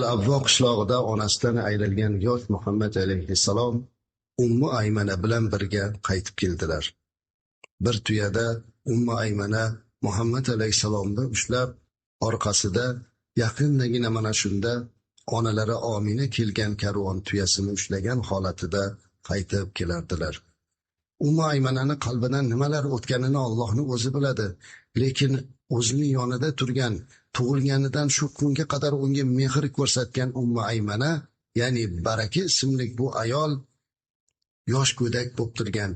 Al-Avvo qishlog'ida onasidan ayrilgan yosh Muhammad alayhissalom Ummu Aymana bilan birga qaytib keldilar. Bir tuyada Ummu Aymana Muhammad alayhissalomni ushlab, orqasida yaqindagina mana shunda onalari Omina kelgan karvon tuyasini ushlagan holatida qaytib kelardilar. Ummu Aymanani qalbidan nimalar o'tganini Allohning o'zi biladi, lekin o'zining yonida turgan, tug'ilganidan shu kunga qadar unga mehr ko'rsatgan Ummu Aymana, ya'ni Baraka ismli bu ayol yosh go'dak bo'lib turgan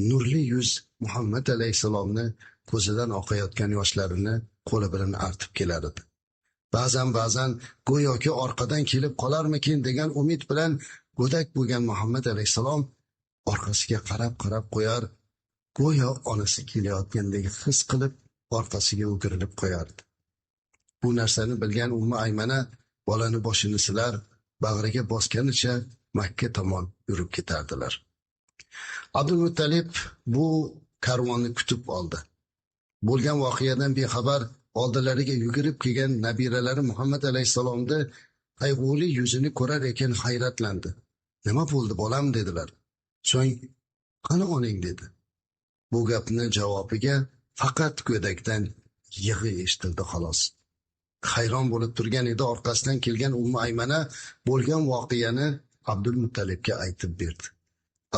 nurli yuz Muhammad alayhisalomni ko'zidan oqayotgan yoshlarini qo'li bilan artib kelar edi. Ba'zan go'yoki orqadan kelib qolarmikin degan umid bilan go'dak bo'lgan Muhammad alayhisalom orqasiga qarab qo'yar, go'yo onasi kelayotgandek his qilib orqasiga o'girilib qo'yardi. Bu narsani bilgan Ummu Aymana bolani boshini silar, bag'riga bosganicha Makka tomon yurib ketardilar. Abdulmuttalib bu karvonni kutib oldi. Bo'lgan voqeadan bexabar oldilariga yugurib kelgan nabiralari Muhammad alayhissalomni qayg'uli yuzini ko'rar ekan hayratlandi. "Nima bo'ldi bolam?" dedilar. So'ng "Qani onang?" dedi. Bu gapni javobiga faqat go'dakdan yig'i eshitildi xolos. Hayron bo'lib turgan edi orqasidan kelgan Ummu Aymana bo'lgan voqeani Abdulmuttalibga aytib berdi.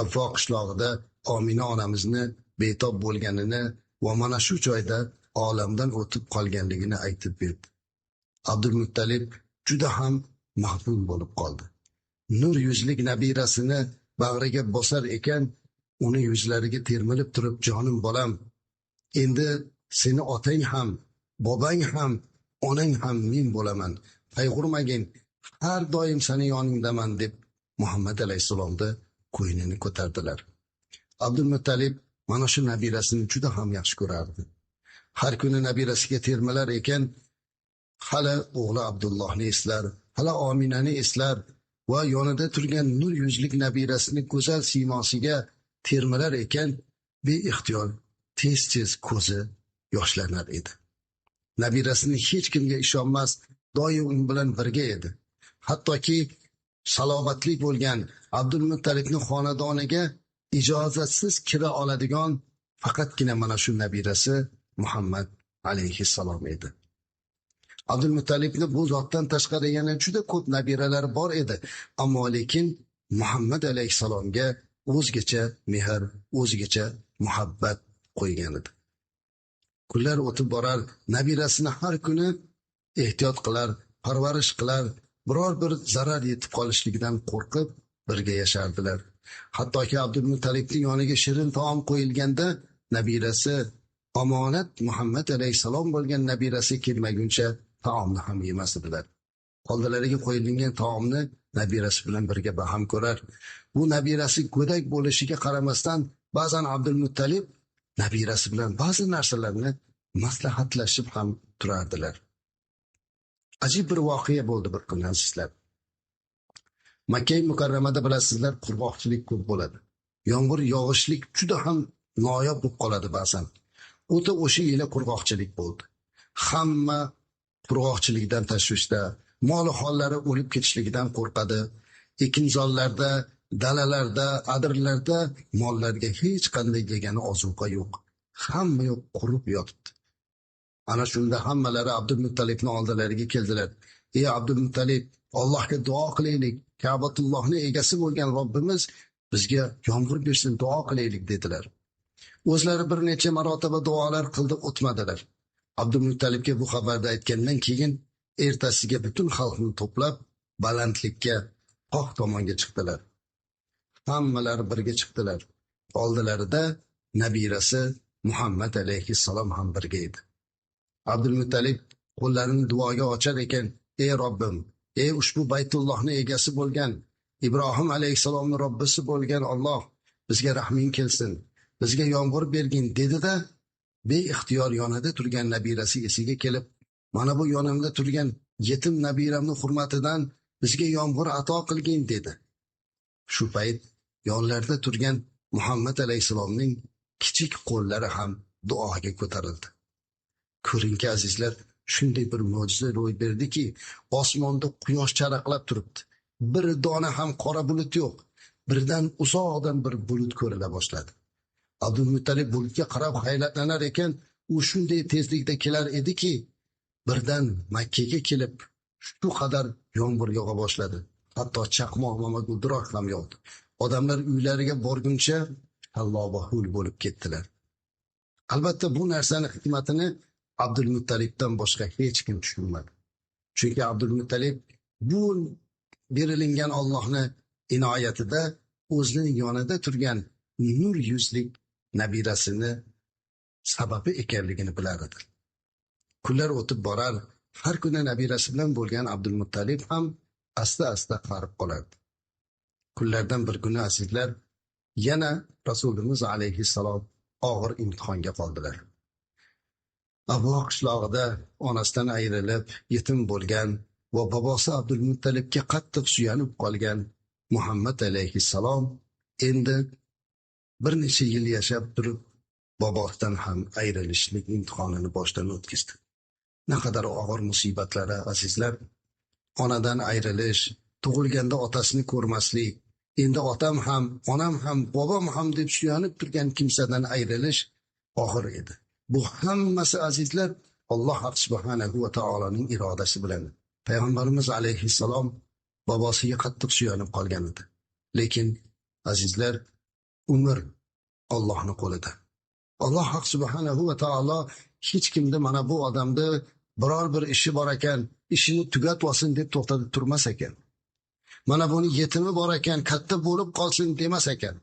Avvo qishlog'ida Omina onamizni betob bo'lganini va mana shu joyda olamdan o'tib qolganligini aytib berdi. Abdulmuttalib juda ham mahzun bo'lib qoldi. Nur yuzlik nabirasini bag'riga bosar ekan, uni yuzlariga termilib turib, "Jonim bolam, endi seni otang ham, bobang ham, onang ham men bo'laman. Qayg'urmagin, har doim seni yoningdaman" deb Muhammad alayhissalomni qo'ynini ko'tardilar. Abdulmuttalib mana shu nabirasini juda ham yaxshi ko'rardi. Har kuni nabirasiga termilar ekan, hali o'g'li Abdullohni eslar, hali Ominani eslar va yonida turgan nur yuzlik nabirasini go'zal siymosiga termilar ekan, beixtiyor tez ko'zi yoshlanar edi. Nabirasini hech kimga ishonmas, doim u bilan birga edi. Hattoki salobatli bo'lgan Abdulmuttalibning xonadoniga ijozatsiz kira oladigan faqatgina mana shu nabirasi Muhammad alayhissalom edi. Abdulmuttalibning bu zotdan tashqari yana juda ko'p nabiralari bor edi, ammo lekin Muhammad alayhissalomga o'zgacha mehr, o'zgacha muhabbat qo'ygan edi. Kunlar o'tib borar, nabirasini har kuni ehtiyot qilar, parvarish qilar, biror bir zarar yetib qolishligidan qo'rqib birga yashardilar. Hattoki Abdulmuttalibning yoniga shirin taom qo'yilganda nabirasi omonat Muhammad alayhissalom bo'lgan nabirasi kelmaguncha taomni ham yemas edilar. Oldilariga qo'yilgan taomni nabirasi bilan birga baham ko'rar. Bu nabirasi go'dak bo'lishiga qaramasdan ba'zan Abdulmuttalib nabirasi bilan ba'zi narsalarni maslahatlashib ham turardilar. Ajib bir voqea bo'ldi bir kun azizlar. Makka mukarramada bilasizlar, qurg'oqchilik ko'p bo'ladi. Yomg'ir yog'ishlik juda ham noyob bo'lib qoladi ba'zan. O'ta o'sha yili qurg'oqchilik bo'ldi. Hamma qurg'oqchilikdan tashvishda, mol hollari o'lib ketishligidan qo'rqadi. Ekinzorlarda, dalalarda, adirlarda mollarga hech qanday yegani ozuqa yo'q. Hamma yo'q qurib yotibdi. Ana shunda hammalari Abdulmuttalibning oldilariga keldilar. "Ey Abdulmuttalib, Allohga duo qilaylik. Ka'batullohning egasi bo'lgan Robbimiz bizga yomg'ir bersin, duo qilaylik" dedilar. O'zlari bir necha marotaba duolar qildi, o'tmadilar. Abdulmuttalibga bu xabarni aytgandan keyin ertasiga butun xalqni to'plab balandlikka, qoq tomonga chiqdilar. Hammalari birga chiqdilar. Oldilarida nabirasi Muhammad alayhissalom ham birga edi. Abdulmuttalib qo'llarini duoga ochar ekan, "Ey Robbim, ey ushbu Baytullohning egasi bo'lgan, Ibrohim alayhissalomning Robbisi bo'lgan Alloh, bizga rahming kelsin, bizga yomg'ir bergin" dedi-da, beixtiyor yonida turgan nabirasi esiga kelib, "Mana bu yonimda turgan yetim nabiramning hurmatidan bizga yomg'ir ato qilgin" dedi. Shu payt yonlarida turgan Muhammad alayhissalomning kichik qo'llari ham duoga ko'tarildi. Ko'ringki azizlar, shunday bir mo'jiza ro'y berdiki, osmonda quyosh charaqlab turibdi. Bir dona ham qora bulut yo'q. Birdan uzoqdan bir bulut ko'rila boshladi. Abdulmuttalib bulutga qarab hayratlanar ekan, u shunday tezlikda kelar ediki, birdan Makkaga kelib, shu qadar yomg'ir yog'a boshladi. Hatto chaqmoq va guldiroq ham yog'di. Odamlar uylariga borguncha allohul bo'lib ketdilar. Albatta bu narsani hikmatini Abdulmuttalibdan boshqa hech kim tushunmadi. Chunki Abdulmuttalib bu berilingan Allohning inoyatida o'zining yonida turgan nur yuzlik nabirasini sababi ekanligini bilar edi. Kunlar o'tib borar, har kuni nabirasi bilan bo'lgan Abdulmuttalib ham asta-asta qarib qolardi. Kunlardan bir kuni azizlar, yana Rasulimiz alayhissalom og'ir imtihonga qoldilar. Abvo qishlog'ida onasidan ayrilib yetim bo'lgan va bobosi Abdulmuttalibga qattiq suyanib qolgan Muhammad alayhissalom endi bir necha yil yashab turib bobosidan ham ayrilishlik imtihonini boshdan o'tkazdi. Naqadar og'ir musibatlari azizlar, onadan ayrilish, tug'ilganda otasini ko'rmaslik, endi otam ham, onam ham, bobom ham deb suyanib turgan kimsadan ayrilish og'ir edi. Bu hammasi azizlar Alloh subhanahu va taoloning irodasi bilan. Payg'ambarimiz alayhissalom bobosiga qattiq suyanib qolgan edi. Lekin azizlar, umr Allohning qo'lida. Alloh subhanahu va taolo hech kimda mana bu odamni biror bir ishi bor ekan, ishini tugatvasin deb to'xtatib turmas ekan. Mana buni yetimi bor ekan, katta bo'lib qolsin demas ekan.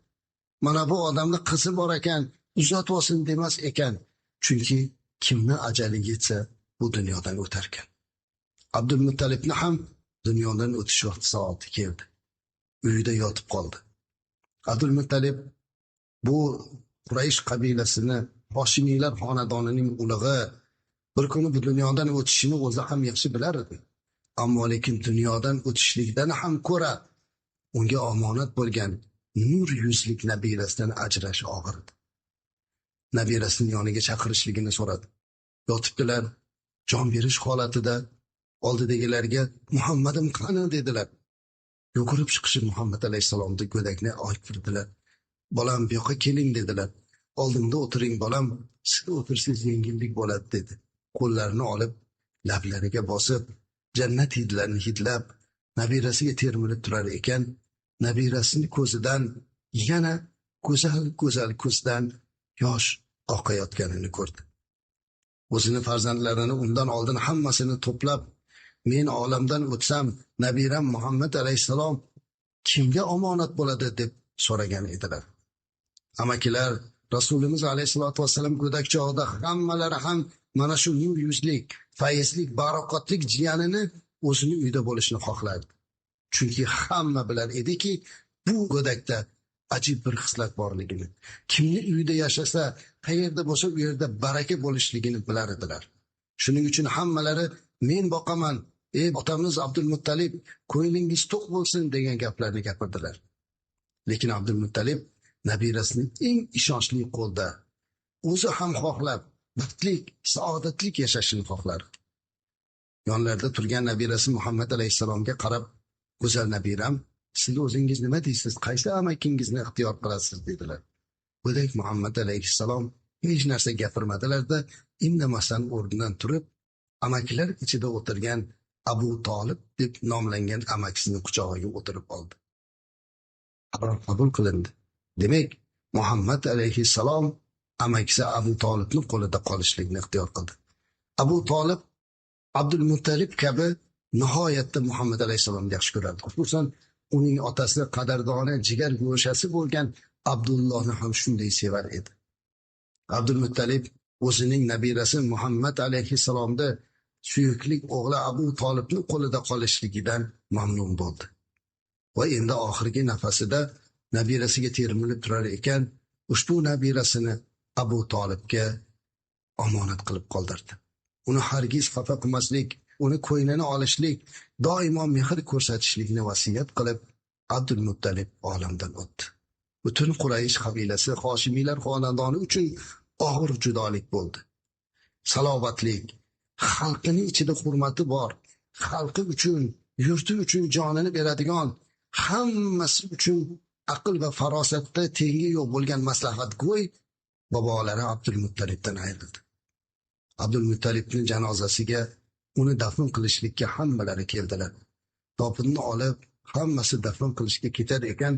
Mana bu odamni qizi bor ekan, uzatvasin demas ekan. Chunki kimni ajali yetsa bu dunyodan o'tar ekan. Abdulmuttalibni ham dunyodan o'tish vaqti soati keldi. Uyida yotib qoldi. Abdulmuttalib bu Quraysh qabilasini, Hoshimiylar xonadonining ulug'i, bir kuni bu dunyodan o'tishini o'zi ham yaxshi bilar edi. Ammo lekin dunyodan o'tishlikdan ham ko'ra unga omonat bo'lgan nur yuzlik nabirasidan ajrash og'ir edi. Nabirasining yoniga chaqirishligini so'radi. Yotibdilar, jon berish holatida oldidagilarga Muhammadim qani dedilar. Yugurib chiqishib Muhammad alayhisalomni go'dakni olib kirdilar. Bolam bu yoqqa keling dedilar. Oldimda o'tiring bolam, siz o'tirsangiz yengillik bo'ladi dedi. Qo'llarini olib lablariga bosib, jannat hidlarini hidlab, nabirasiga termilib turar ekan, nabirasining ko'zidan yana go'zal ko'zdan yosh oqayotganini ko'rdi. O'zini farzandlarini undan oldin hammasini to'plab, men olamdan o'tsam, nabiram Muhammad alayhisalom kimga omonat bo'ladi deb so'ragan edilar. Amakilar Rasulimiz alayhisolatu vasallam go'dak chog'ida hammalari ham mana shu nur yuzlik, fayzlik, baroqatlik jiyanini o'zini uyda bo'lishni xohlardi. Chunki hamma bilar ediki, bu go'dakda ajib bir xislat borligini, kimni uyida yashasa, qayerda bo'lsa u yerda baraka bo'lishligini bilar edilar. Shuning uchun hammalari men boqaman, ey otamiz Abdulmuttalib, ko'nglingiz to'q bo'lsin degan gaplarni gapirdilar. Lekin Abdulmuttalib nabirasining eng ishonchli qo'lda, o'zi ham xohlab, baxtlik, saodatlik yashashini xohlar. Yonlarida turgan nabirasi Muhammad alayhissalomga qarab, go'zal nabiram, siz o'zingiz nima deysiz? Qaysi amakingizni ixtiyor qilasiz dedilar. Go'dak Muhammad alayhissalom hech narsa gapirmadilar-da, indamasdan o'rnidan turib, amakilar ichida o'tirgan Abu Talib deb nomlangan amakisining quchog'iga o'tirib oldi. Qabul qilindi. Demak, Muhammad alayhissalom amakisi Abu Talibning qo'lida qolishlikni ixtiyor qildi. Abu Talib Abdulmuttalib kabi nihoyatda Muhammad alayhissalomni yaxshi ko'rardi. Xususan, uning otasi qadrdoni, jigar go'shasi bo'lgan Abdullohni ham shunday sevar edi. Abdulmuttalib o'zining nabirasi Muhammad alayhissalomda suyukli o'g'li Abu Talibning qo'lida qolishligidan mamnun bo'ldi. Va endi oxirgi nafasida nabirasiga termilib turar ekan, ushbu nabirasini Abu Talibga omonat qilib qoldirdi. Uni hargiz xafa qilmaslik, uni ko'ynini olishlik, doimo mehr ko'rsatishlikni vasiyat qilib, Abdulmuttalib olamdan o'tdi. Butun Quraysh qabilasi, Hoshimiylar xonadoni uchun og'ir judolik bo'ldi. Salobatlik, xalqining ichida hurmati bor, xalqi uchun, yurti uchun jonini beradigan, hammasi uchun aql va farosatda tengi yo'q bo'lgan maslahatgo'y bobolari Abdulmuttalibdan ayrildi. Abdulmuttalibning janozasiga uni dafn qilishlikka hammalari keldilar. Topinni olib hammasi dafn qilishga ketar ekan,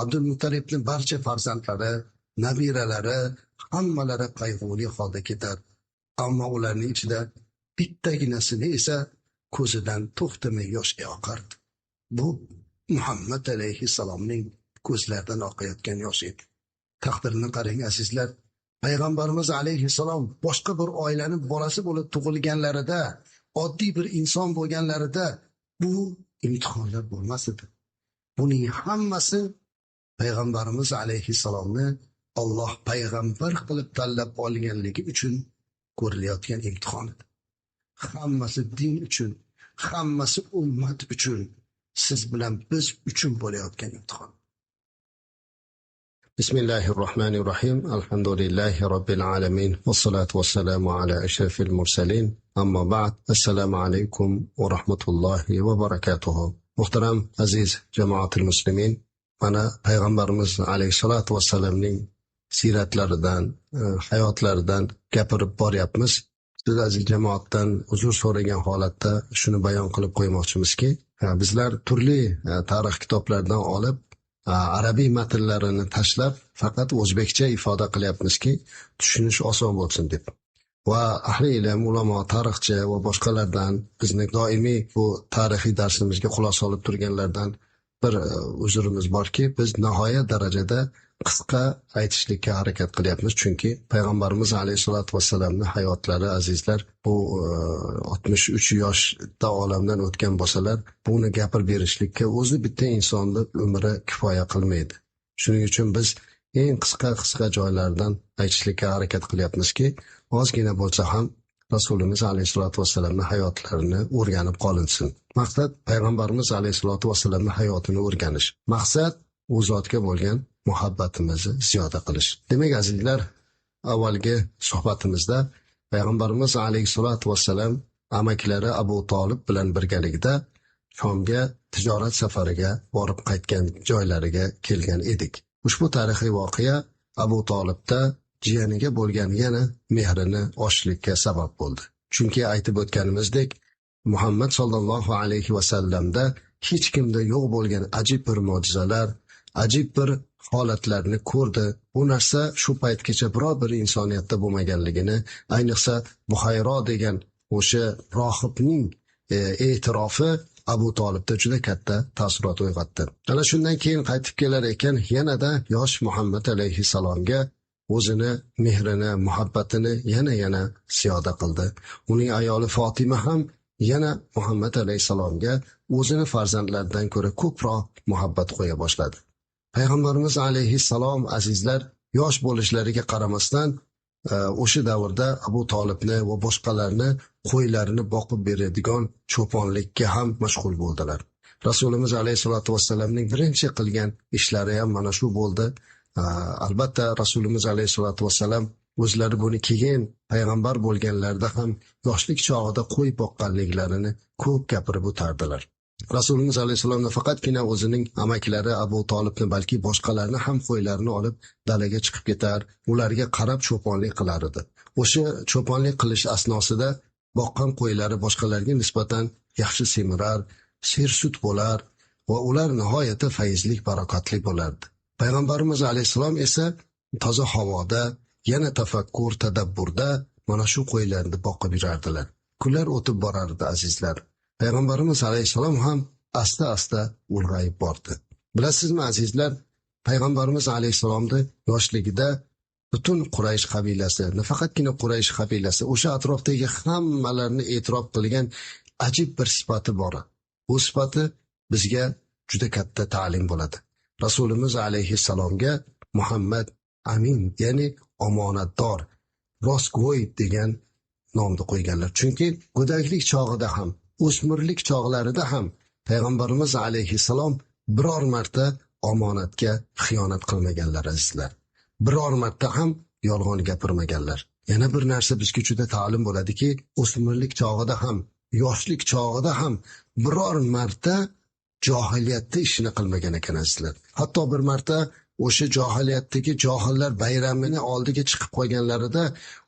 Abdulmuttalibning barcha farzandlari, nabiralari hammalari qayg'uli holda ketar. Ammo ularning ichida bittaginasini esa ko'zidan to'xtamay yosh oqardi. Bu Muhammad alayhissalomning ko'zlaridan oqayotgan yosh edi. Taqdirini qarang azizlar. Payg'ambarimiz alayhissalom boshqa bir oilaning bolasi bo'lib tug'ilganlarida, oddiy bir inson bo'lganlarida bu imtihonlar bo'lmas edi. Buning hammasi payg'ambarimiz alayhissalomni Alloh payg'ambar qilib tanlab olganligi uchun ko'rilayotgan imtihon edi. Hammasi din uchun, hammasi ummat uchun, siz bilan biz uchun bo'layotgan imtihon. Bismillahirrohmanirrohim. Alhamdulillahi robbil alamin. Vassalatu vassalamu ala ashrafil mursalin. Amma ba'd. Assalomu alaykum va rahmatullohi va barakatuh. Muhtaram aziz jamoatul muslimin, mana payg'ambarimiz alayhisolatu vassalamning siratlaridan, hayotlaridan gapirib boryapmiz. Siz aziz jamoatdan uzr so'ragan holatda shuni bayon qilib qo'ymoqchimizki, bizlar turli tarix kitoblaridan olib arabiy matnlarini tashlab faqat o'zbekcha ifoda qilyapmizki, tushunish oson bo'lsin deb. Va ahli ilm, ulamo, tarixchi va boshqalardan bizni doimiy bu tarixiy darsimizga xulosa olib turganlardan bir uzrimiz borki, biz nihoyat darajada qisqa aytishlikka harakat qilyapmiz, chunki payg'ambarimiz alayhisolatu vassalamning hayotlari azizlar, bu 63 yoshda olamdan o'tgan bo'lsalar, buni gapirib berishlikka o'zi bitta insonning umri kifoya qilmaydi. Shuning uchun biz eng qisqa joylardan aytishlikka harakat qilyapmizki, ozgina bo'lsa ham Rasulimiz alayhisolatu vassalamning hayotlarini o'rganib qolinsin. Maqsad payg'ambarimiz alayhisolatu vassalamning hayotini o'rganish. Maqsad u zotga bo'lgan muhabbatimizni ziyoda qilish. Demak azizlar, avvalgi suhbatimizda payg'ambarimiz alayhisolatu vassalam amakilari Abu Talib bilan birgalikda Shomga tijorat safariga borib qaytgan joylariga kelgan edik. Ushbu tarixiy voqea Abu Talibda jiyaniga bo'lgan yana mehrini oshishlikka sabab bo'ldi. Chunki aytib o'tganimizdek, Muhammad sallallohu alayhi vasallamda hech kimda yo'q bo'lgan ajib bir mo'jizalar, ajib bir holatlarni ko'rdi. Bu narsa shu paytgacha biror bir insoniyatda bo'lmaganligini, ayniqsa Buxayro degan o'sha rohibning e'tirofi Abu Talibda juda katta taassurot uyg'otdi. Ana shundan keyin qaytib kelar ekan, yanada yosh Muhammad alayhissalomga o'zini mehrini, muhabbatini yana ziyoda qildi. Uning ayoli Fatima ham yana Muhammad alayhissalomga o'zini farzandlaridan ko'ra ko'proq muhabbat qo'ya boshladi. Payg'ambarimiz alayhissalom azizlar yosh bo'lishlariga qaramasdan o'sha davrda Abu Talibni va boshqalarni qo'ylarini boqib beradigan cho'ponlikka ham mashg'ul bo'ldilar. Rasulimiz alayhisolatu vassalamning birinchi qilgan ishlari ham mana shu bo'ldi. Albatta Rasulimiz alayhisolatu vassalam o'zlari buni keyin payg'ambar bo'lganlarida ham yoshlik chog'ida qo'y boqqanliklarini ko'p gapirib o'tardilar. Rasulimiz alayhissalom faqatgina o'zining amakilari Abu Talibni, balki boshqalarni ham qo'ylarini olib dalaga chiqib ketar, ularga qarab cho'ponlik qilar edi. O'sha cho'ponlik qilish asnosida boqqan qo'ylari boshqalarga nisbatan yaxshi semirar, sersut bo'lar va ular nihoyatda fayzli, barakatli bo'lardi. Payg'ambarimiz alayhissalom esa toza havoda, yana tafakkur, tadabburda mana shu qo'ylarni boqib yurardilar. Kunlar o'tib borardi azizlar. Payg'ambarimiz alayhissalom ham asta ulg'ayib bordi. Bilasizmi azizlar, payg'ambarimiz alayhissalomni yoshligida butun Quraysh qabilasi, nafaqatgina Quraysh qabilasi, o'sha atrofdagi hammalarni e'tirof qilgan ajib bir sifati bor. Bu sifati bizga juda katta ta'lim bo'ladi. Rasulimiz alayhissalomga Muhammad Amin, ya'ni omonatdor, rostgo'y degan nomni qo'yganlar. Chunki go'daklik chog'ida ham, o'smirlik chog'larida ham payg'ambarimiz alayhissalom biror marta omonatga xiyonat qilmaganlar azizlar. Biror marta ham yolg'on gapirmaganlar. Yana bir narsa bizga juda ta'lim bo'ladiki, o'smirlik chog'ida ham, yoshlik chog'ida ham biror marta johiliyatda ishini qilmagan ekan azizlar. Hatto bir marta o'sha johiliyatdagi johillar bayramini oldiga chiqib qolganlarida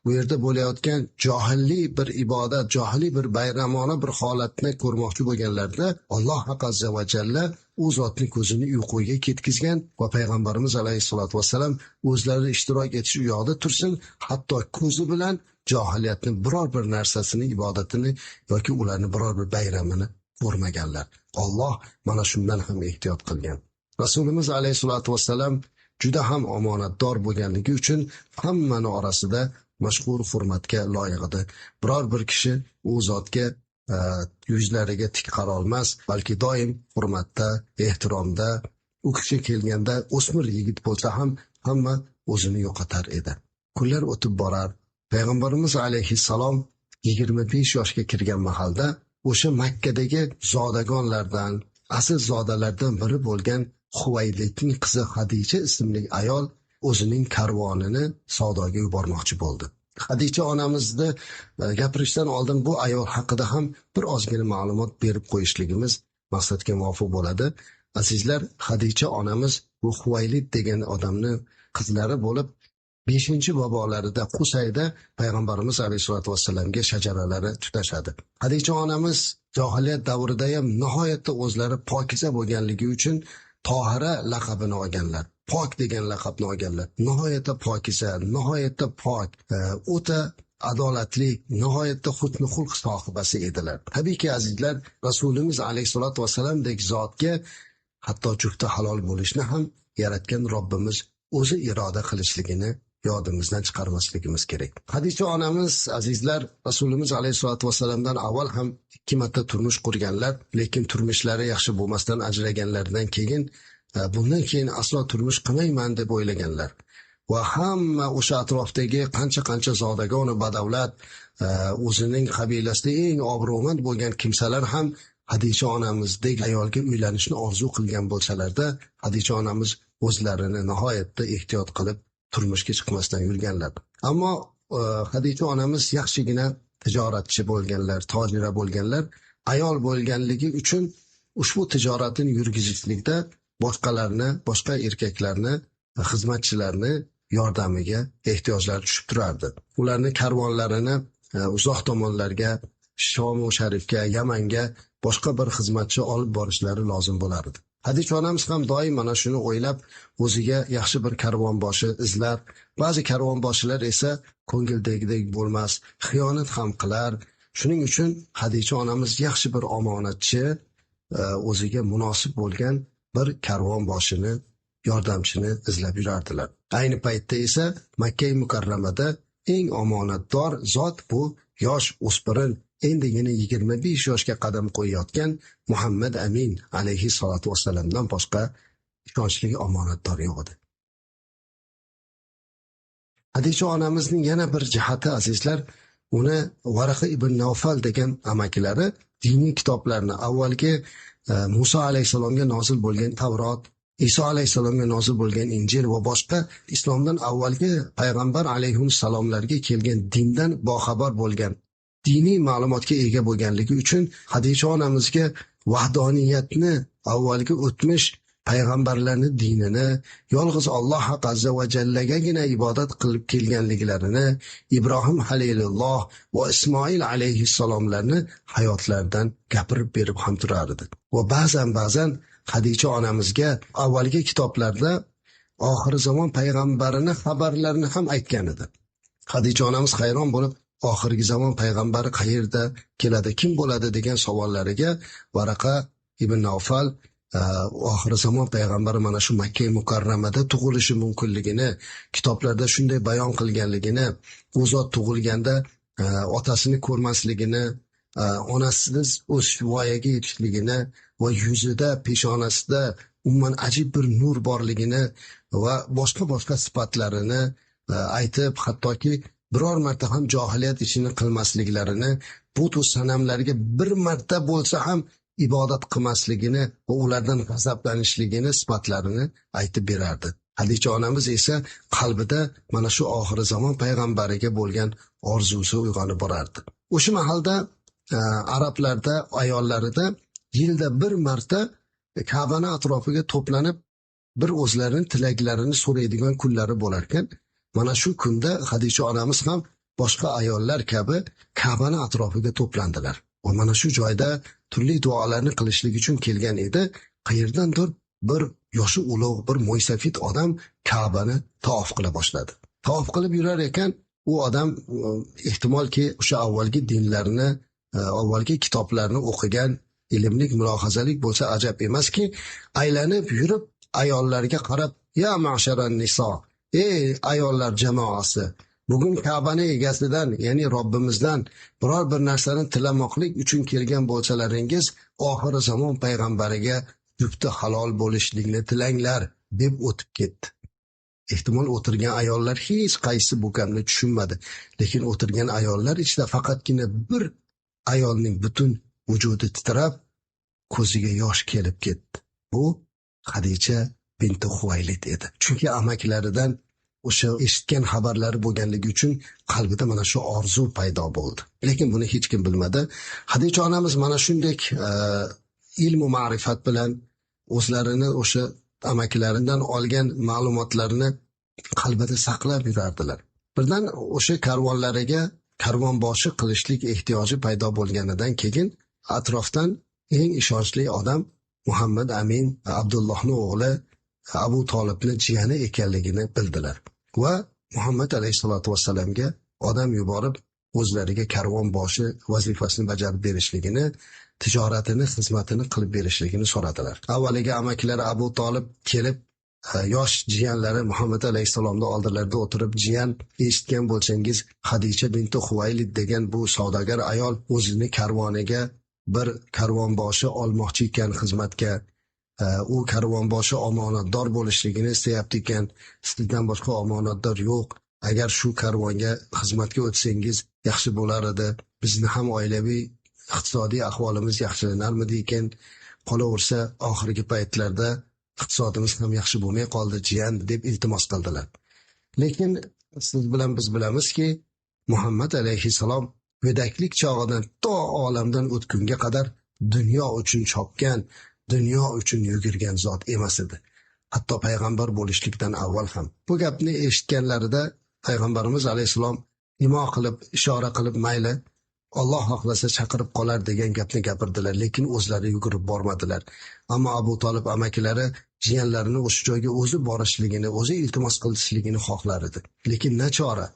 u yerda bo'layotgan johillik bir ibodat, johiliy bir bayramona bir holatni ko'rmoqchi bo'lganlarida Alloh azza va jalla u zotni ko'zini uyquga ketkizgan va payg'ambarimiz alayhissalotu vassalam o'zlari ishtirok etish u yoqda tursin, hatto ko'zi bilan johiliyatni biror bir narsasini, ibodatini yoki ularni biror bir bayramini ko'rmaganlar. Alloh mana shundan ham ehtiyot qilgan. Rasulimiz alayhissalotu vassalam juda ham omonatdor bo'lganligi uchun hammani orasida mashhur hurmatga loyiq edi. Biror bir kishi u zotga yuzlariga tik qarolmas, balki doim hurmatda, ehtiromda, u kishi kelganda o'smir yigit bo'lsa ham hamma o'zini yo'qotar edi. Kunlar o'tib borar, payg'ambarimiz alayhissalom 25 yoshga kirgan mahalda o'sha Makkadagi zodagonlardan, asl zodalardan biri bo'lgan Huvaylidning qizi Xadicha ismli ayol o'zining karvonini savdoga yubormoqchi bo'ldi. Xadicha onamizni gapirishdan oldin bu ayol haqida ham bir ozgina ma'lumot berib qo'yishligimiz maqsadga muvofiq bo'ladi. Azizlar, Xadicha onamiz bu Huvaylid degan odamni qizlari bo'lib, 5-bobolarida Qusayda payg'ambarimiz alayhisolatu vassalamga shajaralari tutashadi. Xadicha onamiz johiliyat davrida ham nihoyatda o'zlari pokiza bo'lganligi uchun Tohira laqabini olganlar. Pok degan laqabni olganlar. Nihoyatda pokiza, nihoyatda pok, o'ta adolatli, nihoyatda husn xulq sohibasi edilar. Tabiiyki azizlar, Rasulimiz alayhisolatu vassalamdek zotga hatto jufti halol bo'lishni ham yaratgan Robbimiz o'zi iroda qilishligini yodimizdan chiqarmasligimiz kerak. Xadicha onamiz azizlar, Rasulimiz alayhisolatu vassalamdan avval ham 2 marta turmush qurganlar, lekin turmushlari yaxshi bo'lmasdan ajraganlaridan keyin bundan keyin aslo turmush qilmayman deb o'ylaganlar. Va hamma o'sha atrofdagi qancha zodagon va badavlat, o'zining qabilasida eng obro'mand bo'lgan kimsalar ham Xadicha onamizdek ayolga uylanishni orzu qilgan bo'lsalarda, Xadicha onamiz o'zlarini nihoyatda ehtiyot qilib turmushga chiqmasdan yurganlar. Ammo Xadicha onamiz yaxshigina tijoratchi bo'lganlar, tojira bo'lganlar, ayol bo'lganligi uchun ushbu tijoratini yurgizishlikda boshqa erkaklarni, xizmatchilarni yordamiga ehtiyojlari tushib turardi. Ularni karvonlarini uzoq tomonlarga, Shom sharifga, Yamanga boshqa bir xizmatchi olib borishlari lozim bo'lardi. Xadicha onamiz ham doim mana shuni o'ylab, o'ziga yaxshi bir karvonboshi izlar. Ba'zi karvonboshilar esa ko'ngildagidek bo'lmas, xiyonat ham qilar. Shuning uchun Xadicha onamiz yaxshi bir omonatchi, o'ziga munosib bo'lgan bir karvonboshini, yordamchini izlab yurardilar. Ayni paytda esa Makka mukarramada eng omonatdor zot bu yosh o'spirin, endigina 25 yoshga qadam qo'yayotgan Muhammad Amin alayhi salatu vassalamdan boshqa ishonchli omonatdor yo'q edi. Xadicha onamizning yana bir jihati azizlar, uni Varaqa ibn Nawfal degan amakilari diniy kitoblarni, avvalgi Musa alayhisalomga nozil bo'lgan Tavrot, Iso alayhisalomga nozil bo'lgan Injil va boshqa islomdan avvalgi payg'ambar alayhissalomlarga kelgan dindan boxabar bo'lgan, diniy ma'lumotga ega bo'lganligi uchun Xadicha onamizga vahdoniyatni, avvalgi o'tmish payg'ambarlarning dinini, yolg'iz Alloh azza va jallagagina ibodat qilib kelganliklarini, Ibrohim halilulloh va Ismoil alayhissalomlarni hayotlaridan gapirib berib ham turardi. Va ba'zan Xadicha onamizga avvalgi kitoblarda oxir zamon payg'ambarining xabarlarini ham aytgan edi. Xadicha onamiz hayron bo'lib, oxirgi zamon payg'ambari qayerda keladi, kim bo'ladi degan savollariga Varaqa ibn Nawfal oxir zamon payg'ambari mana shu Makka mukarramada tug'ilishi mumkinligini, kitoblarda shunday bayon qilganligini, u zot tug'ilganda otasini ko'rmasligini, onasiz o'z voyaga yetishligini va yuzida, peshonasida umuman ajib bir nur borligini va boshqa sifatlarini aytib, hattoki biror marta ham johiliyat ishini qilmasliklarini, butu sanamlarga bir marta bo'lsa ham ibodat qilmasligini va ulardan g'azablanishligini sifatlarini aytib berardi. Hadicha onamiz esa qalbida mana shu oxir zamon payg'ambariga bo'lgan orzusi uyg'onib borardi. O'sha mahalda arablarda ayollarida yilda bir marta Ka'bani atrofiga to'planib bir o'zlarining tilaklarini so'raydigan kunlari bo'lar ekan. Mana shu kunda Hadicha onamiz ham boshqa ayollar kabi Ka'bani atrofiga to'plandilar. Va mana shu joyda turli duolarni qilishlik uchun kelgan edi. Qayerdandir bir yoshi ulug', bir mo'ysafid odam Ka'bani tavof qila boshladi. Tavof qilib yurar ekan, u odam ehtimolki o'sha avvalgi dinlarni, avvalgi kitoblarni o'qigan, ilmlik, mulohazalik bo'lsa ajab emaski, aylanib yurib ayollarga qarab, "Ya ma'sharan niso, ey ayollar jamoasi, bugun Ka'bani egasidan, ya'ni Robbimizdan biror bir narsani tilamoqlik uchun kelgan bo'lsalaringiz, oxir zamon payg'ambariga jufti halol bo'lishlikni tilanglar" deb o'tib ketdi. Ehtimol o'tirgan ayollar hech qaysi bu gapni tushunmadi, lekin o'tirgan ayollar ichida faqatgina bir ayolning butun vujudi titrab, ko'ziga yosh kelib ketdi. Bu Hadicha binti Huvaylid edi. Chunki amakilaridan o'sha eshitgan xabarlari bo'lganligi uchun qalbida mana shu orzu paydo bo'ldi. Lekin buni hech kim bilmadi. Hadicha onamiz mana shunday ilm va ma'rifat bilan o'zlarini o'sha amakilaridan olgan ma'lumotlarini qalbida saqlab yurardilar. Birdan o'sha karvonlariga karvonboshi qilishlik ehtiyoji paydo bo'lganidan keyin atrofdan eng ishonchli odam Muhammad Amin Abdullohning o'g'li Abu Tolibni jiyani ekanligini bildilar va Muhammad alayhisolatu vassalamga odam yuborib o'zlariga karvonboshi vazifasini bajarib berishligini, tijoratini, xizmatini qilib berishligini so'radilar. Avvaliga amakilari Abu Tolib kelib, yosh jiyanlari Muhammad alayhisalomning oldilarida o'tirib, "Jiyan, eshitgan bo'lsangiz, Hadicha binti Huvaylid degan bu savdogar ayol o'zini karvoniga bir karvonboshi olmoqchi ekan xizmatga. U karvonboshi omonatdor bo'lishligini istayapti ekan. Sizdan boshqa omonatdor yo'q. Agar shu karvonga xizmatga o'tsangiz yaxshi bo'lar edi. Bizni ham oilaviy iqtisodiy ahvolimiz yaxshilanarmidi ekan. Qolaversa, oxirgi paytlarda iqtisodimiz ham yaxshi bo'lmay qoldi, jiyan" deb iltimos qildilar. Lekin siz bilan biz bilamizki, Muhammad alayhisalom go'daklik chog'idan to olamdan o'tgunga qadar dunyo uchun chopgan, dunyo uchun yugurgan zot emas edi. Hatto payg'ambar bo'lishlikdan avval ham. Bu gapni eshitganlarida payg'ambarimiz alayhisalom imo qilib, ishora qilib, mayli Alloh xohlasa chaqirib qolar degan gapni gapirdilar, lekin o'zlari yugurib bormadilar. Ammo Abu Tolib amakilari jiyanlarini o'sha joyga o'zi borishligini, o'zi iltimos qilishligini xohlar edi. Lekin nachora,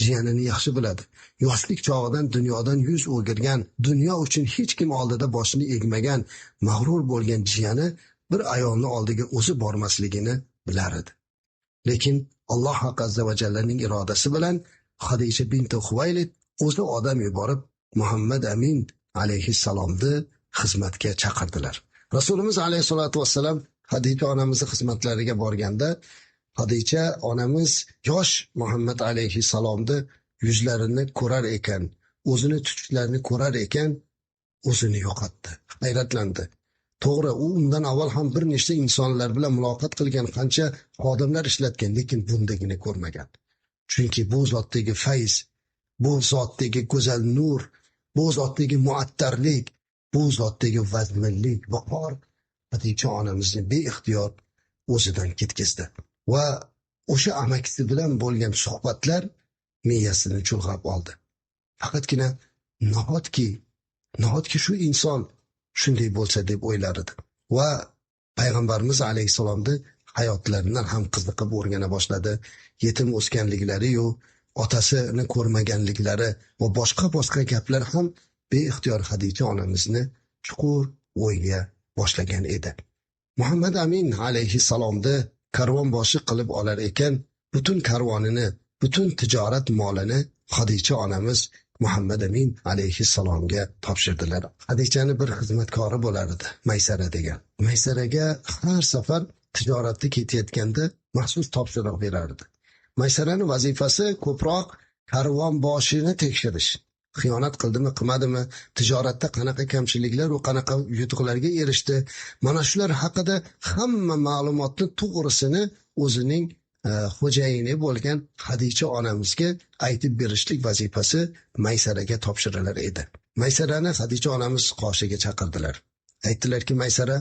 jiyanini yaxshi biladi. Yoshlik chog'idan dunyodan yuz o'girgan, dunyo uchun hech kim oldida boshini egmagan, mag'rur bo'lgan jiyani bir ayolning oldiga o'zi bormasligini bilar edi. Lekin Alloh azza va jallaning irodasi bilan Hadicha binti Huvaylid o'zi odam yuborib Muhammad Amin alayhissalomni xizmatga chaqirdilar. Rasulimiz alayhisolatu vassalam Hadicha onamizni xizmatlariga borganda, Hadicha onamiz yosh Muhammad alayhissalomni yuzlarini ko'rar ekan, o'zini tutishlarini ko'rar ekan, o'zini yo'qotdi, hayratlandi. To'g'ri, u undan avval ham bir nechta insonlar bilan muloqot qilgan, qancha xodimlar ishlatgan, lekin bundagini ko'rmagan. Chunki bu zotdagi fayz, bu zotdagi go'zal nur, bu zotdagi muattarlik, bu zotdagi vazminlik, vaqor Hadicha onamizni beixtiyor o'zidan ketkizdi. Va o'sha amakisi bilan bo'lgan suhbatlar miyasini chulg'ab oldi. Faqatgina nahotki shu inson shunday bo'lsa deb o'ylar edi. Va payg'ambarimiz alayhisalomni hayotlaridan ham qiziqib o'rgana boshladi. Yetim o'sganliklari-yu, otasini ko'rmaganliklari va boshqa gaplar ham beixtiyor Hadicha onamizni chuqur o'yga boshlagan edi. Muhammad Amin alayhissalomni karvonboshi qilib olar ekan, butun karvonini, butun tijorat molini Hadicha onamiz Muhammad Amin alayhissalomga topshirdilar. Hadichani bir xizmatkori bo'lar edi, Maysara degan. Maysaraga har safar tijoratga ketayotganda maxsus topshiriq berardi. Maysaraning vazifasi ko'proq karvonboshini tekshirish. xiyonat qildimi, qilmadimi, tijoratda qanaqa kamchiliklar va qanaqa yutuqlarga erishdi. Mana shular haqida hamma ma'lumotni to'g'risini o'zining xo'jayini bo'lgan Hadicha onamizga aytib berishlik vazifasi Maysaraga topshirilar edi. Maysarani Hadicha onamiz qoshiga chaqirdilar. Aytdilarki, Maysara,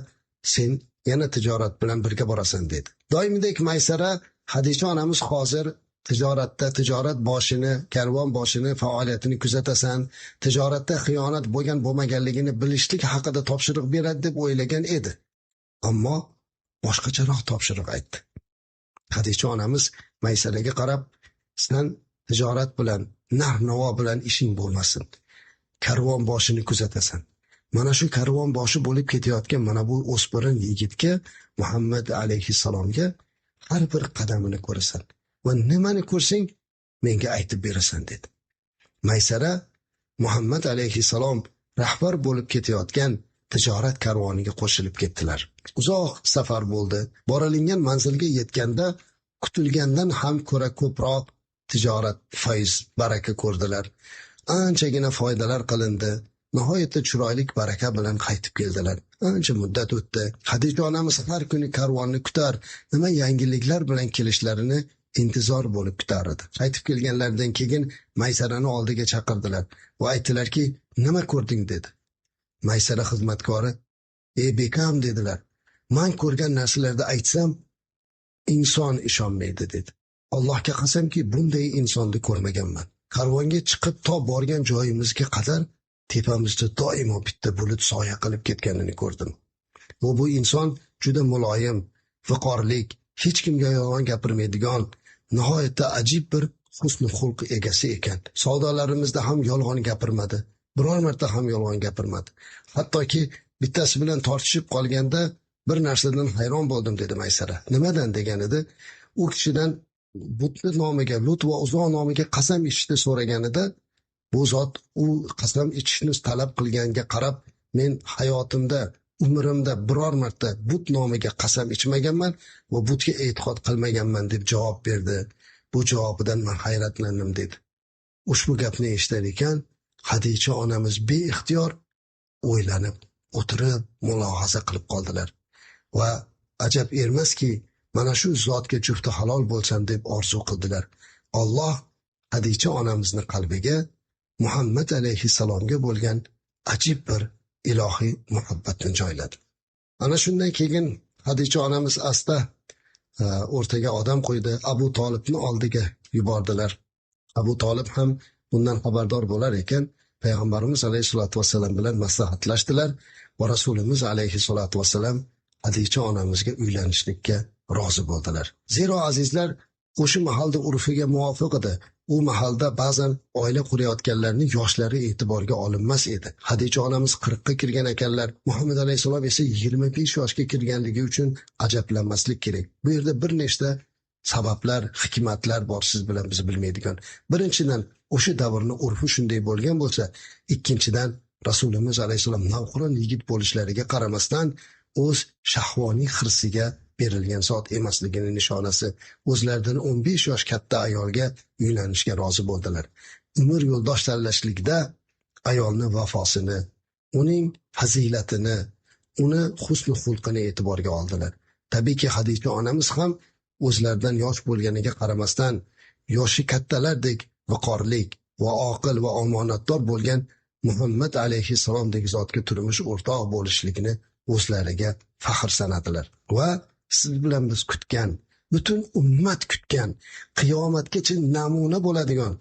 sen yana tijorat bilan birga borasan dedi. Doimdek Maysara, Hadicha onamiz hozir tijorat boshini, karvon boshini faoliyatini kuzatasan, tijoratda xiyonat bo'lmaganligini bilishlik haqida topshiriq beradi deb o'ylagan edi. Ammo boshqacharoq topshiriq aytdi. Hadicha onamiz Maysaraga qarab, sen tijorat bilan, narx-navo bilan ishing bo'lmasin. Karvon boshini kuzatasan. Mana shu karvon boshi bo'lib ketayotgan mana bu o'spirin yigitga, Muhammad alayhissalomga har bir qadamini ko'rasan va nimani ko'rsang menga aytib berasan dedi. Maysara Muhammad alayhissalom rahbar bo'lib ketayotgan tijorat karvoniga qo'shilib ketdilar. Uzoq safar bo'ldi. Boralingan manzilga yetganda kutilgandan ham ko'ra ko'proq tijorat, foiz, baraka ko'rdilar. Anchagina foydalar qilindi. Nihoyatda chiroyli baraka bilan qaytib keldilar. Ancha muddat o'tdi. Hadicha onamiz har kuni karvonni kutar, nima yangiliklar bilan kelishlarini intizor bo'lib kutar edi. Qaytib kelganlaridan keyin Maysarani oldiga chaqirdilar va aytdilarki, nima ko'rding dedi. Maysara xizmatkori, ey bekam dedilar, men ko'rgan narsalarda aytsam inson ishonmaydi dedi. Allohga qasamki, bunday insonni ko'rmaganman. Karvonga chiqib to borgan joyimizga qadar tepamizda doimo bitta bulut soya qilib ketganini ko'rdim. Bu inson juda muloyim, viqorlik, hech kimga yolg'on gapirmaydigan, nihoyatda ajib bir husn xulq egasi ekan. Savdolarimizda ham yolg'on gapirmadi. Biror marta ham yolg'on gapirmadi. Hattoki bittasi bilan tortishib qolganda bir narsadan hayron bo'ldim dedi Maysara. Nimadan deganida, u kishidan Butni nomiga, Lut va Uzo nomiga qasam ichishni so'raganida, bu zot u qasam ichishni talab qilganiga qarab, men hayotimda, umrimda biror marta but nomiga qasam ichmaganman va butga e'tiqod qilmaganman deb javob berdi. Bu javobidan men hayratlandim dedi. Ushbu gapni eshitar ekan, Hadicha onamiz beixtiyor o'ylanib, o'tirib, mulohaza qilib qoldilar. Va ajab ermaski, mana shu zotga jufti halol bo'lsam deb orzu qildilar. Alloh Hadicha onamizni qalbiga Muhammad alayhissalomga bo'lgan ajib bir ilohiy muhabbatni joyladi. Ana shundan keyin Hadicha onamiz asta o'rtaga odam qo'ydi, Abu Tolibni oldiga yubordilar. Abu Tolib ham bundan xabardor bo'lar ekan, payg'ambarimiz alayhisolatu vasallam bilan maslahatlashdilar va rasulimiz alayhisolatu vasallam Hadicha onamizga uylanishlikka rozi bo'ldilar. Zero azizlar, o'sha mahalda urfiga muvofiq edi. U mahalda ba'zan oila qurayotganlarning yoshlari e'tiborga olinmas edi. Hadicha onamiz 40 ga kirgan ekanlar, Muhammad alayhisalom esa 25 yoshga kirganligi uchun ajablanmaslik kerak. Bu yerda bir nechta sabablar, hikmatlar bor siz bilan biz bilmaydigan. Birinchidan, o'sha davrning urfi shunday bo'lgan bo'lsa, ikkinchidan Rasulimiz alayhisalom navqiron yigit bo'lishlariga qaramasdan o'z shahvoniy xirsiga berilgan zot emasligining nishonasi, o'zlaridan 15 yosh katta ayolga uylanishga rozi bo'ldilar. Umr yo'ldosh tanlashlikda ayolni vafosini, uning fazilatini, uni husn xulqini e'tiborga oldilar. Tabiiyki Hadicha onamiz ham o'zlaridan yosh bo'lganiga qaramasdan, yoshi kattalardek viqorlik va oqil va omonatdor bo'lgan Muhammad alayhissalomdek zotga turmush o'rtoq bo'lishligini o'zlariga faxr sanadilar. Va siz bilan biz kutgan, butun ummat kutgan, qiyomatgacha namuna bo'ladigan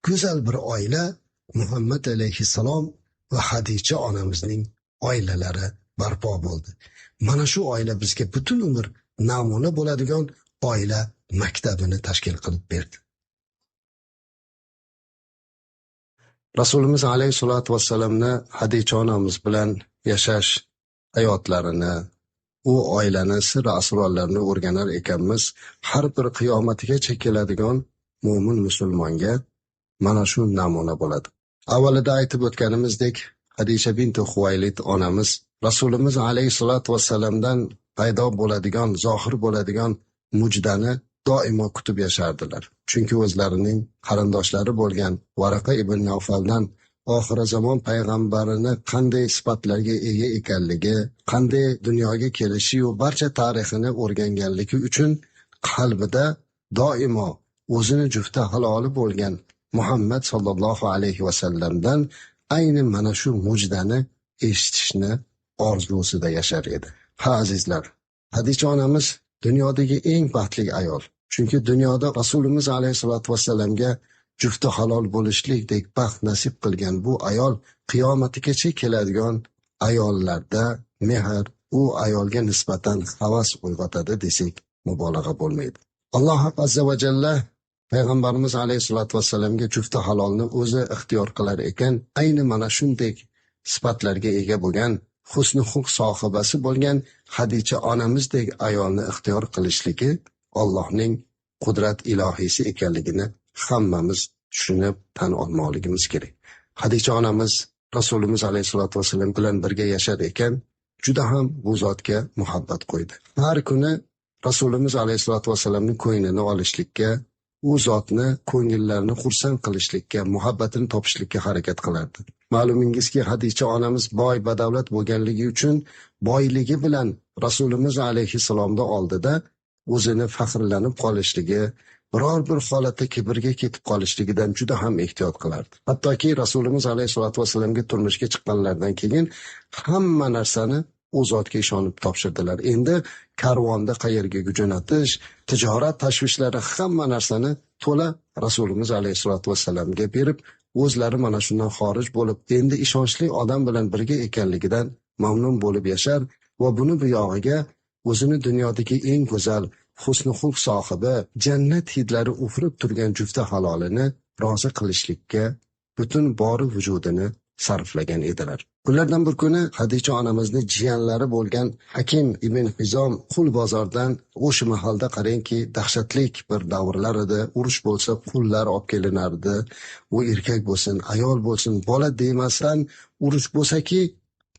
go'zal bir oila Muhammad alayhissalom va Hadicha onamizning oilalari barpo bo'ldi. Mana shu oila bizga butun umr namuna bo'ladigan oila maktabini tashkil qilib berdi. Rasulimiz alayhisolatu vassalamni Hadicha onamiz bilan yashash hayotlarini, u oilani sir asrorlarini o'rganar ekanmiz. Har bir qiyomatigacha keladigan mo'min musulmonga mana shu namuna bo'ladi. Avvalida aytib o'tganimizdek, Hadicha binti Huvaylid onamiz Rasulimiz alayhisolatu vassalamdan paydo bo'ladigan, zohir bo'ladigan mujdani doimo kutib yashardilar. Chunki o'zlarining qarindoshlari bo'lgan Varaqa ibn Nawfaldan oxirazamon payg'ambarini qanday sifatlarga ega ekanligi, qanday dunyoga kelishi va barcha tarixini o'rganganligi uchun qalbida doimo o'zini jufti haloli bo'lgan Muhammad sallallohu alayhi vasallamdan ayni mana shu mujdani eshitishni orzusida yashar edi. Ha azizlar, Hadicha onamiz dunyodagi eng baxtli ayol. Chunki dunyoda Rasulimiz alayhisolatu vasallamga jufti halol bo'lishlikdek baxt nasib qilgan bu ayol qiyomatigacha keladigan ayollarda mehr, u ayolga nisbatan havas uyg'otadi desak mubolag'a bo'lmaydi. Alloh azza va jalla payg'ambarimiz alayhisolatu vasallamga jufti halolni o'zi ixtiyor qilar ekan, ayni mana shunday sifatlarga ega bo'lgan husni xulq sohibasi bo'lgan Hadicha onamizdek ayolni ixtiyor qilishligi Allohning qudrat ilohiysi ekanligini hammamiz tushunib tan olmoqligimiz kerak. Hadicha onamiz Rasulimiz alayhisolatu vasallam bilan birga yashar ekan, juda ham bu zotga muhabbat qo'ydi. Har kuni Rasulimiz alayhisolatu vasallamning ko'nglini olishlikka, u zotni ko'ngillarini xursand qilishlikka, muhabbatini topishlikka harakat qilardi. Ma'lumingizki, Hadicha onamiz boy badavlat bo'lganligi uchun boyligi bilan Rasulimiz alayhissalomda oldida o'zini faxrlanib qolishligi, biror bir holatda kibrga ketib qolishligidan juda ham ehtiyot qilardi. Hattoki Rasulimiz alayhisolatu vasallamga turmushga chiqqanlardan keyin hamma narsani u zotga ishonib topshirdilar. Endi karvonda qayerga jo'natish, tijorat tashvishlari hamma narsani to'la Rasulimiz alayhisolatu vasallamga berib, o'zlari mana shundan xorij bo'lib, endi ishonchli odam bilan birga ekanligidan mamnun bo'lib yashar va buni bu yog'iga o'zini dunyodagi eng go'zal husni xulq sohibi, jannat hidlari ufurib turgan jufti halolini rozi qilishlikka butun bori vujudini sarflagan edilar. Kunlardan bir kuni Hadicha onamizni jiyanlari bo'lgan Hakim ibn Hizom qul bozordan o'sha mahalda qarangki dahshatlik bir davrlar edi. Urush bo'lsa qullar olib kelinardi. U erkak bo'lsin, ayol bo'lsin, bola demasdan urush bo'lsaki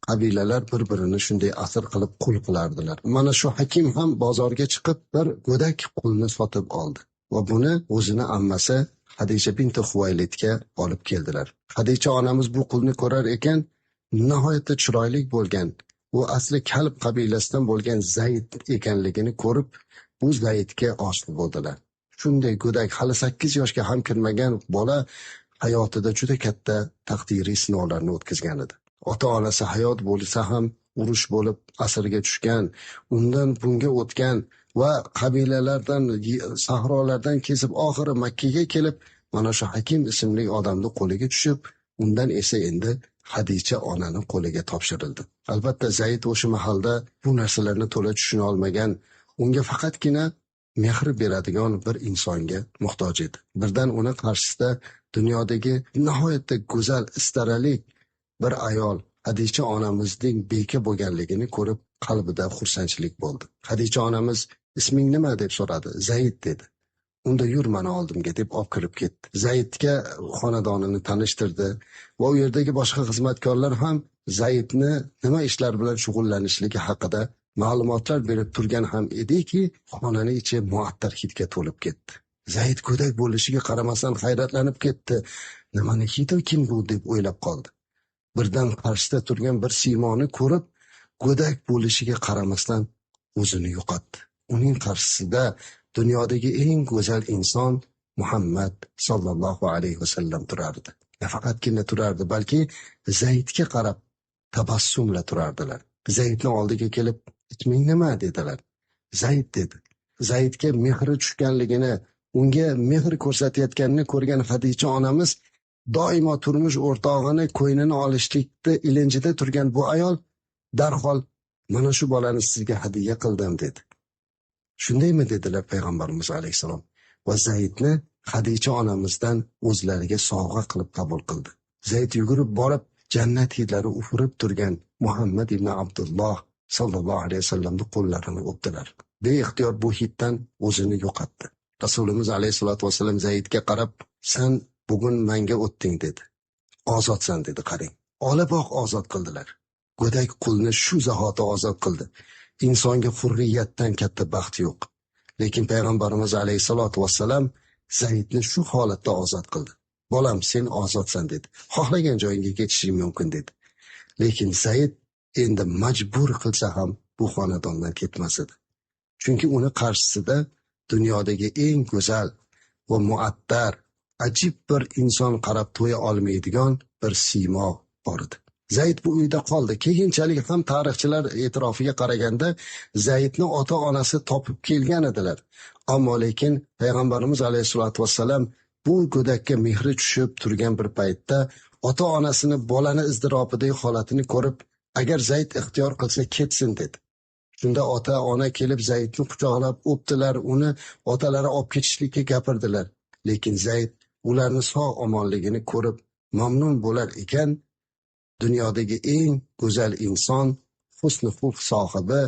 qabilalar bir-birini shunday asir qilib qul qilardilar. Mana shu Hakim ham bozorga chiqib bir go'dak qulni sotib oldi va buni o'zini ammasi Hadicha binti Huvaylidga olib keldilar. Hadicha onamiz bu qulni ko'rar ekan, nihoyatda chiroyli bo'lgan, u asli Kalb qabilasidan bo'lgan Zayd ekanligini ko'rib, bu Zaydga oshiq bo'ldilar. Shunday go'dak, hali 8 yoshga ham kirmagan bola hayotida juda katta taqdiriy sinovlarni o'tkazgan edi. Ota-onasi hayot bo'lsa ham urush bo'lib asirga tushgan, undan bunga o'tgan va qabilalardan, sahrolardan kesib oxiri Makkaga kelib, mana shu Hakim ismli odamning qo'liga tushib, undan esa endi Hadicha onani qo'liga topshirildi. Albatta Zayd o'sha mahalda bu narsalarni to'la tushuna olmagan, unga faqatgina mehr beradigan bir insonga muhtoj edi. Birdan uni qarshisida dunyodagi nihoyatda go'zal, istarali bir ayol Hadicha onamizning beka bo'lganligini ko'rib qalbida xursandchilik bo'ldi. Hadicha onamiz isming nima deb so'radi. Zayd dedi. Unda yur mana oldimga deb olib kirib ketdi. Zaydga xonadonini tanishtirdi va u yerdagi boshqa xizmatkorlar ham Zaydni nima ishlar bilan shug'ullanishligi haqida ma'lumotlar berib turgan ham ediki, xonaning ichi muattar hidga to'lib ketdi. Zayd go'dak bo'lishiga qaramasdan hayratlanib ketdi. Nimani hidi, kim bu deb o'ylab qoldi. Birdan qarshida turgan bir siymoni ko'rib, go'dak bo'lishiga qaramasdan o'zini yo'qotdi. Uning qarshisida dunyodagi eng go'zal inson Muhammad sallallohu alayhi vasallam turardi. Faqatgina turardi, balki Zaydga qarab tabassumla turardilar. Zaydning oldiga kelib, "Isming nima?" dedilar. Zayd dedi. Zaydga mehri tushganligini, unga mehr ko'rsatayotganini ko'rgan Hadicha onamiz doimo turmush o'rtog'ini ko'ynini olishlikda ilinjida turgan bu ayol darhol "Mana shu bolani sizga hadiya qildim" dedi. Shundaymi dedilar payg'ambarimiz alayhisalom va Zaydni Hadicha onamizdan o'zlariga sovg'a qilib qabul qildi. Zayd yugurib borib jannat hidlari ufurib turgan Muhammad ibn Abdulloh sallallohu alayhi vasallamning qo'llarini o'pdilar. Beixtiyor bu hiddan o'zini yo'qotdi. Rasulimiz alayhisolatu vasallam Zaydga qarab, "Sen bugun menga o'tding" dedi. "Ozodsan" dedi. Qarang, olaboq ozod qildilar. Go'dak qulni shu zahoti ozod qildi. Insonga hurriyatdan katta baxt yo'q. Lekin payg'ambarimiz alayhisolatu vasallam Zaydni shu holatda ozod qildi. bolam sen ozodsan dedi. Xohlagan joyingga ketishing mumkin dedi. Lekin Zayd endi majbur qilsa ham bu xonadondan ketmas edi. Chunki uni qarshisida dunyodagi eng go'zal va muattar, ajib bir inson qarab to'ya olmaydigan bir siymo bor edi. Zayd bu uyda qoldi. Keyinchalik ham tarixchilar e'tirofiga qaraganda Zaydni ota-onasi topib kelgan edilar. Ammo lekin payg'ambarimiz alayhisolatu vassalam bu go'dakka mehri tushib turgan bir paytda ota-onasini bolani izdirobidagi holatini ko'rib, agar Zayd ixtiyor qilsa ketsin dedi. Shunda ota-ona kelib Zaydni quchoqlab o'pdilar, uni otalari olib ketishlikka gapirdilar. Lekin Zayd ularni sog' omonligini ko'rib mamnun bo'lar ekan, dunyodagi eng go'zal inson, husn xulq sohibi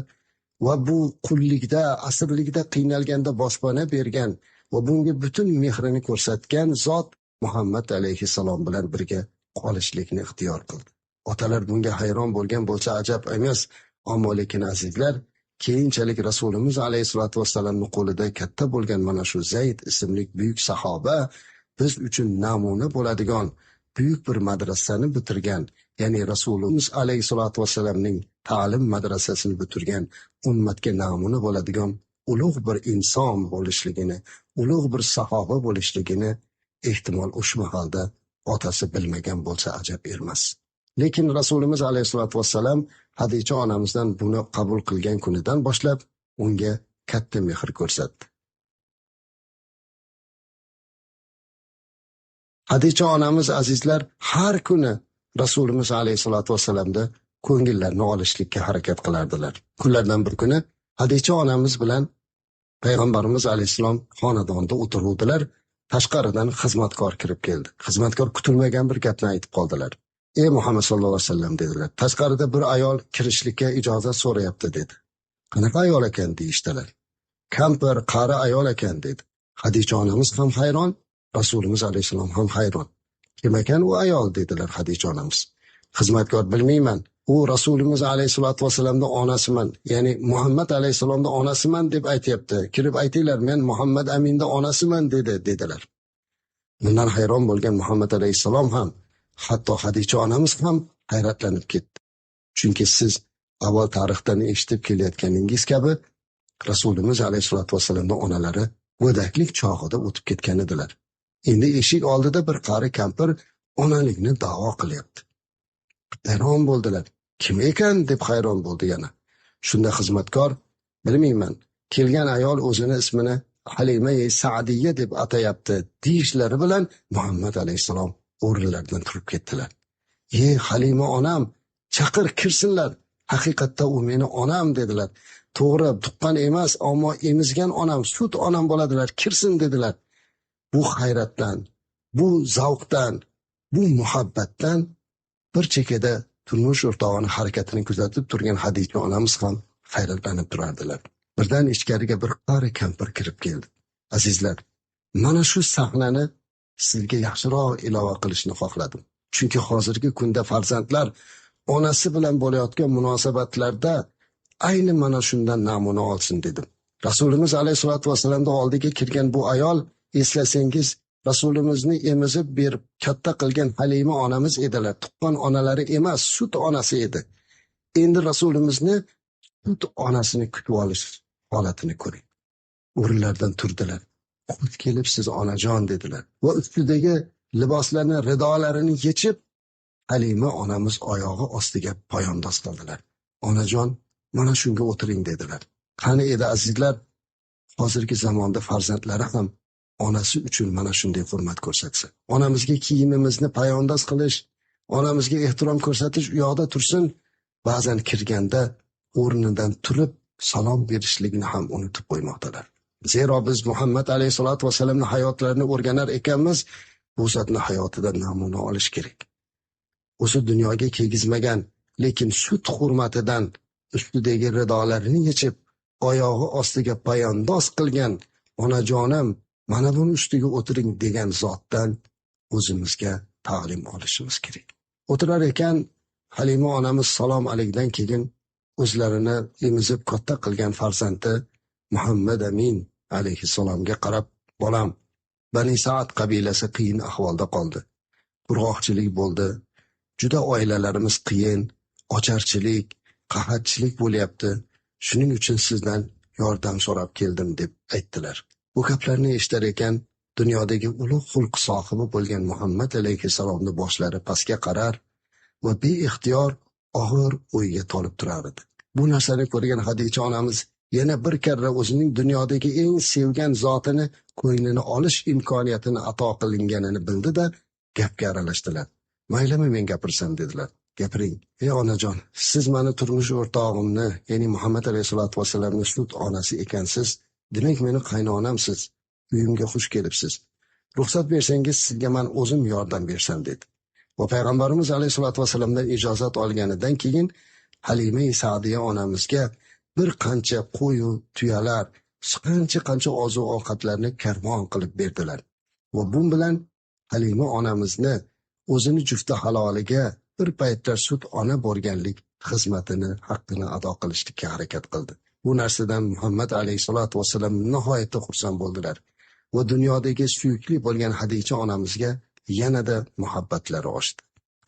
va bu qullikda, asirlikda qiynalganda boshpana bergan va bunga butun mehrini ko'rsatgan zot Muhammad alayhissalom bilan birga qolishlikni ixtiyor qildi. Otalar bunga hayron bo'lgan bo'lsa ajab emas, ammo lekin azizlar, keyinchalik Rasulimiz alayhisolatu vassalamning qo'lida katta bo'lgan mana shu Zayd ismli buyuk sahoba biz uchun namuna bo'ladigan buyuk bir madrasani bitirgan, ya'ni Rasulimiz alayhisolatu vassalamning ta'lim madrasasini bitirgan, ummatga namuna bo'ladigan ulug' bir inson bo'lishligini, ulug' bir sahoba bo'lishligini ehtimol o'sha mahalda otasi bilmagan bo'lsa ajab emas. Lekin Rasulimiz alayhisolatu vassalam Hadicha onamizdan buni qabul qilgan kunidan boshlab unga katta mehr ko'rsatdi. Hadicha onamiz azizlar har kuni Rasulimiz alayhisolatu vassalamda ko'ngillarini olishlikka harakat qilardilar. Kunlardan bir kuni Hadicha onamiz bilan payg'ambarimiz alayhissalom xonadonda o'tiruvdilar. Tashqaridan xizmatkor kirib keldi. Xizmatkor kutilmagan bir gapni aytib qoldilar. Ey Muhammad sallallohu alayhi vasallam dedilar. Tashqarida bir ayol kirishlikka ijozat so'rayapti dedi. Qanaqa ayol ekan deyishdilar. Kampir, qari ayol ekan dedi. Hadicha onamiz ham hayron, Rasulimiz alayhissalom ham hayron. Kim ekan u ayol dedilar Hadicha onamiz. Xizmatkor bilmayman. U Rasulimiz alayhissalatu vassalamning onasiman, ya'ni Muhammad alayhissalomning onasiman deb aytayapti. Kirib aytinglar, men Muhammad Aminning onasiman dedilar. Bundan hayron bo'lgan Muhammad alayhissalom ham, hatto Hadicha onamiz ham hayratlanib ketdi. Chunki siz avval tarixdan eshitib kelayotganingiz kabi Rasulimiz alayhissalatu vassalamning onalari go'daklik chog'ida o'tib ketgan edilar. Endi eshik oldida bir qari kampir onalikni da'vo qilyapti. Hayron bo'ldilar. Kim ekan deb hayron bo'ldi yana. Shunda xizmatkor, bilmayman, kelgan ayol o'zini ismini Halima-i Sa'diyya deb atayapti deyishlari bilan Muhammad alayhissalom o'rinlaridan turib ketdilar. Ey Halima onam, chaqir kirsinlar. Haqiqatda u meni onam dedilar. To'g'ri, tuqqan emas, ammo emizgan onam, sut onam bo'ladilar, kirsin dedilar. Bu hayratdan, bu zavqdan, bu muhabbatdan bir chekada turmush o'rtog'ining harakatini kuzatib turgan Hadicha onamiz ham hayratlanib turardilar. Birdan ichkariga bir qari kampir kirib keldi. Azizlar, mana shu sahnani sizga yaxshiroq ilova qilishni xohladim. Chunki hozirgi kunda farzandlar onasi bilan bo'layotgan munosabatlarda ayni mana shundan namuna olsin dedim. Rasulimiz alayhisolatu vassalamning oldiga kirgan bu ayol, eslasangiz, Rasulimizni emizib berib katta qilgan Halima onamiz edilar. Tuqqan onalari emas, sut onasi edi. Endi Rasulimizni sut onasini kutib olish holatini ko'ring. O'rinlardan turdilar. Qut kelib siz onajon dedilar. Va ustidagi liboslarni, ridolarini yechib Halima onamiz oyog'i ostiga poyandoz qildilar. Onajon, mana shunga o'tiring dedilar. Qani edi azizlar, hozirgi zamonda farzandlari ham onasi uchun mana shunday hurmat ko'rsatsa. Onamizga kiyimimizni poyandoz qilish, onamizga ehtirom ko'rsatish u yoqda tursin, ba'zan kirganda o'rnidan turib salom berishligini ham unutib qo'ymoqdalar. Zero biz Muhammad alayhisolatu vasallamning hayotlarini o'rganar ekanmiz, bu zotning hayotidan namuna olish kerak. O'zi dunyoga kelgizmagan, lekin sut hurmatidan ustidagi ridolarini yechib, oyog'i ostiga poyandoz qilgan onajonim, mana buni ustiga o'tiring degan zotdan o'zimizga ta'lim olishimiz kerak. O'tirar ekan, Halima onamiz salom alaydan keyin o'zlarini emizib katta qilgan farzandi Muhammad Amin alayhissalomga qarab, bolam, Bani Saad qabilasi qiyin ahvolda qoldi. Qurg'oqchilik bo'ldi. Juda oilalarimiz qiyin, ocharchilik, qahatchilik bo'lyapti. Shuning uchun sizdan yordam so'rab keldim deb aytdilar. Bu gaplarni eshitar ekan, dunyodagi ulug' xulq sohibi bo'lgan Muhammad alayhissalomni boshlari pastga qarar va beixtiyor og'ir o'yga tolib turar edi. Bu narsani ko'rgan Hadicha onamiz yana bir karra o'zining dunyodagi eng sevgan zotini ko'nglini olish imkoniyatini ato qilinganini bildi-da, gapga aralashdilar. Maylimi men gapirsam dedilar. Gapiring. Ey onajon, siz meni turmush o'rtog'imni, ya'ni Muhammad alayhisolatu vasallamning sut onasi ekansiz. Demak, meni qaynonamsiz. Uyimga xush kelibsiz. Ruxsat bersangiz sizga men o'zim yordam bersam dedi. Va payg'ambarimiz alayhisolatu vasallamdan ijozat olganidan keyin Halima Sa'diya onamizga bir qancha qo'yu tuyalar, qancha oziq-ovqatlarni karvon qilib berdilar. Va bu bilan Halima onamizni o'zini jufti haloliga bir paytlar sut ona bo'lganlik xizmatini, haqqini ado qilishga harakat qildi. Bu narsadan Muhammad alayhisolatu vasallam nihoyatda xursand bo'ldilar va dunyodagi suyukli bo'lgan Hadicha onamizga yanada muhabbatlari oshdi.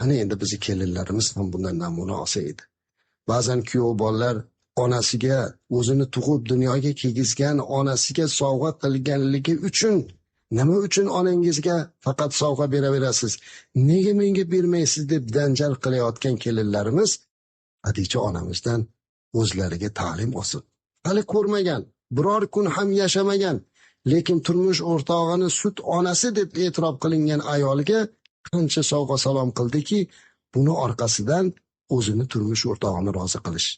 Ana endi bizni kelinlarimiz ham bundan namuna olsa edi. Ba'zan kuyov bolalar onasiga o'zini tug'ib dunyoga kelgizgan onasiga sovg'a qilganligi uchun nima uchun onangizga faqat sovg'a beraverasiz, nega menga bermaysiz deb janjal qilayotgan kelinlarimiz Hadicha onamizdan o'zlariga ta'lim olsin. Hali ko'rmagan, biror kun ham yashamagan, lekin turmush o'rtog'ini sut onasi deb e'tirof qilingan ayolga qancha sovg'a salom qildiki, buni orqasidan o'zini turmush o'rtog'ini rozi qilish.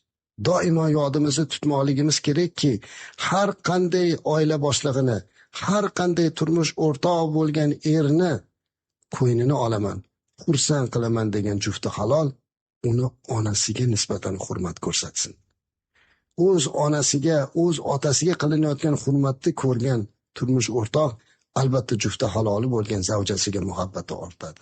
Doimo yodimizda tutmoqligimiz kerakki, har qanday oila boshlig'ini, har qanday turmush o'rtog'i bo'lgan erni ko'ynini olaman, xursand qilaman degan jufti halol uni onasiga nisbatan hurmat ko'rsatsin. O'z onasiga, o'z otasiga qilinayotgan hurmatni ko'rgan turmush o'rtoq albatta jufti haloli bo'lgan zavjasiga muhabbati ortadi.